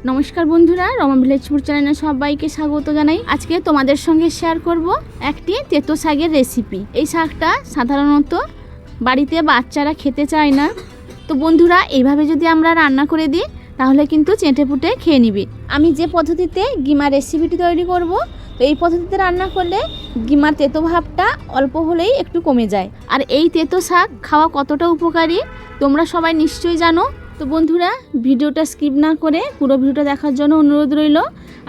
নমস্কার বন্ধুরা, Rama village food চ্যানেলে সবাইকে স্বাগত জানাই। আজকে তোমাদের সঙ্গে শেয়ার করব একটি তেতো শাকের রেসিপি। এই শাকটা সাধারণত বাড়িতে বাচ্চারা খেতে চায় না, তো বন্ধুরা এইভাবে যদি আমরা রান্না করে দিই তাহলে কিন্তু চেটেপুটে খেয়ে নিবি। আমি যে পদ্ধতিতে গিমা রেসিপিটি তৈরি করব, তো এই পদ্ধতিতে রান্না করলে গিমার তেতো ভাবটা অল্প হলেই একটু কমে যায়। আর এই তেতো শাক খাওয়া কতটা উপকারী তোমরা সবাই নিশ্চয়ই জানো। তো বন্ধুরা, ভিডিওটা স্কিপ না করে পুরো ভিডিওটা দেখার জন্য অনুরোধ রইল।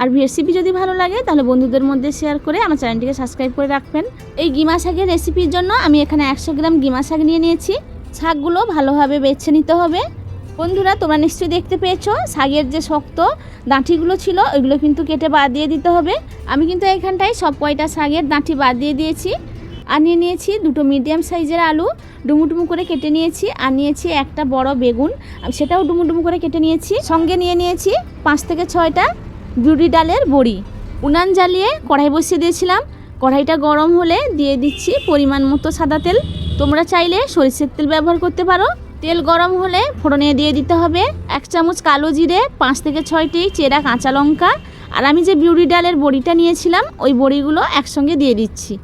আর রেসিপি যদি ভালো লাগে তাহলে বন্ধুদের মধ্যে শেয়ার করে আমার চ্যানেলটিকে সাবস্ক্রাইব করে রাখবেন। এই গিমা শাকের রেসিপির জন্য আমি এখানে 100 গ্রাম গিমা শাক নিয়ে নিয়েছি। শাকগুলো ভালোভাবে বেছে নিতে হবে। বন্ধুরা, তোমরা নিশ্চয়ই দেখতে পেয়েছো শাকের যে শক্ত ডাঁটিগুলো ছিল ওইগুলো কিন্তু কেটে বাদ দিয়ে দিতে হবে। আমি কিন্তু এখানটায় সব কয়টা শাকের ডাঁটি বাদ দিয়ে দিয়েছি। আর নিয়ে নিয়েছি দুটো মিডিয়াম সাইজের আলু, ডুমুডুমু করে কেটে নিয়েছি। আর নিয়েছি একটা বড় বেগুন, সেটাও ডুমুডুমু করে কেটে নিয়েছি। সঙ্গে নিয়ে নিয়েছি 5 থেকে 6টা বিউলি ডালের বড়ি। উনান জ্বালিয়ে কড়াই বসিয়ে দিয়েছিলাম। কড়াইটা গরম হলে দিয়ে দিচ্ছি পরিমাণ মতো সাদা তেল। তোমরা চাইলে সরিষার তেল ব্যবহার করতে পারো। তেল গরম হলে ফোড়নে দিয়ে দিতে হবে 1 চামচ কালো জিরে, 5 থেকে 6টি চেরা কাঁচা লঙ্কা। আর আমি যে বিউলি ডালের বড়িটা নিয়েছিলাম ওই বড়িগুলো একসঙ্গে দিয়ে দিচ্ছি।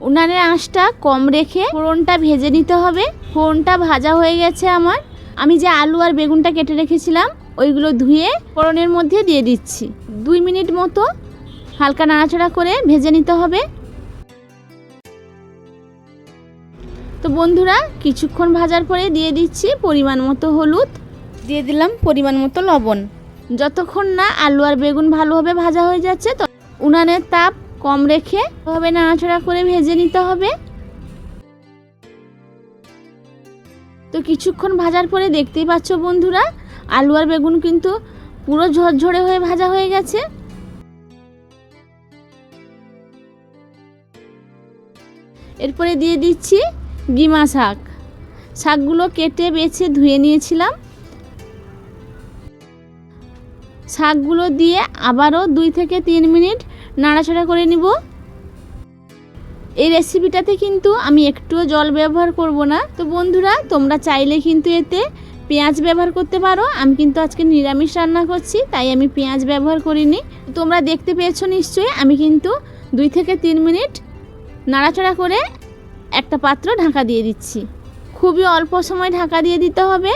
উনানের আঁচটা কম রেখে ফোড়নটা ভেজে নিতে হবে। ফোড়নটা ভাজা হয়ে গেছে আমার। আমি যে আলু আর বেগুনটা কেটে রেখেছিলাম ওইগুলো ধুয়ে ফোড়নের মধ্যে দিয়ে দিচ্ছি। 2 মিনিট মতো হালকা নাড়াচাড়া করে ভেজে নিতে হবে। তো বন্ধুরা, কিছুক্ষণ ভাজার পরে দিয়ে দিচ্ছি পরিমাণ মতো হলুদ, দিয়ে দিলাম পরিমাণ মতো লবণ। যতক্ষণ না আলু আর বেগুন ভালোভাবে ভাজা হয়ে যাচ্ছে তো উনানের তাপ কম রেখে ভাবে নাড়াচাড়া করে ভেজে নিতে হবে। তো কিছুক্ষণ ভাজার পরে দেখতেই পাচ্ছ বন্ধুরা, আলু আর বেগুন কিন্তু পুরো ঝরঝরে হয়ে ভাজা হয়ে গেছে। এরপরে দিয়ে দিচ্ছি গিমা শাক। শাকগুলো কেটে বেছে ধুয়ে নিয়েছিলাম। শাকগুলো দিয়ে আবারও 2 থেকে 3 মিনিট নাড়াচাড়া করে নিব। এই রেসিপিটাতে কিন্তু আমি একটুও জল ব্যবহার করব না। তো বন্ধুরা, তোমরা চাইলে কিন্তু এতে পেঁয়াজ ব্যবহার করতে পারো। আমি কিন্তু আজকে নিরামিষ রান্না করছি, তাই আমি পেঁয়াজ ব্যবহার করিনি। তোমরা দেখতে পেয়েছো নিশ্চয়ই, আমি কিন্তু 2 থেকে 3 মিনিট নাড়াচাড়া করে একটা পাত্র ঢাকা দিয়ে দিচ্ছি। খুবই অল্প সময় ঢাকা দিয়ে দিতে হবে।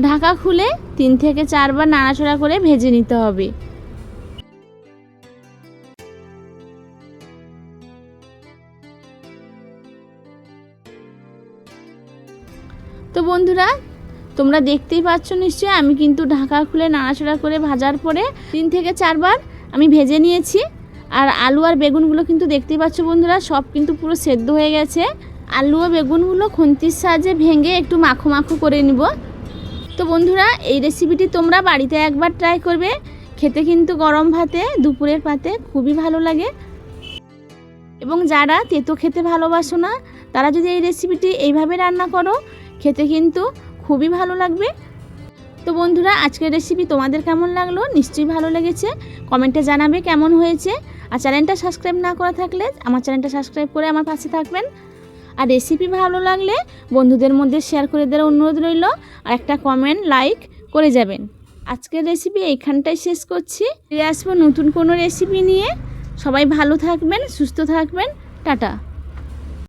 ঢাকা খুলে 3 থেকে 4 বার নাড়াচাড়া করে ভেজে নিতে হবে। তো বন্ধুরা, তোমরা দেখতেই পাচ্ছ নিশ্চয়ই, আমি কিন্তু ঢাকা খুলে নাড়াচাড়া করে ভাজার পরে 3 থেকে 4 বার আমি ভেজে নিয়েছি। আর আলু আর বেগুনগুলো কিন্তু দেখতেই পাচ্ছ বন্ধুরা, সব কিন্তু পুরো সেদ্ধ হয়ে গেছে। আলু ও বেগুনগুলো খুন্তির সাহায্যে ভেঙে একটু মাখো মাখো করে নিব। তো বন্ধুরা, এই রেসিপিটি তোমরা বাড়িতে একবার ট্রাই করবে। খেতে কিন্তু গরম ভাতে, দুপুরের পাতে খুবই ভালো লাগে। এবং যারা তেতো খেতে ভালোবাসো না তারা যদি এই রেসিপিটি এইভাবে রান্না করো, খেতে কিন্তু খুবই ভালো লাগবে। তো বন্ধুরা, আজকের রেসিপি তোমাদের কেমন লাগলো নিশ্চয়ই ভালো লেগেছে। কমেন্টে জানাবে কেমন হয়েছে। আর চ্যানেলটা সাবস্ক্রাইব না করা থাকলে আমার চ্যানেলটা সাবস্ক্রাইব করে আমার পাশে থাকবেন। আর রেসিপি ভালো লাগলে বন্ধুদের মধ্যে শেয়ার করে দেওয়ার অনুরোধ রইল। আর একটা কমেন্ট লাইক করে যাবেন। আজকের রেসিপি এইখানটাই শেষ করছি। ফিরে আসবো নতুন কোনো রেসিপি নিয়ে। সবাই ভালো থাকবেন, সুস্থ থাকবেন। টাটা।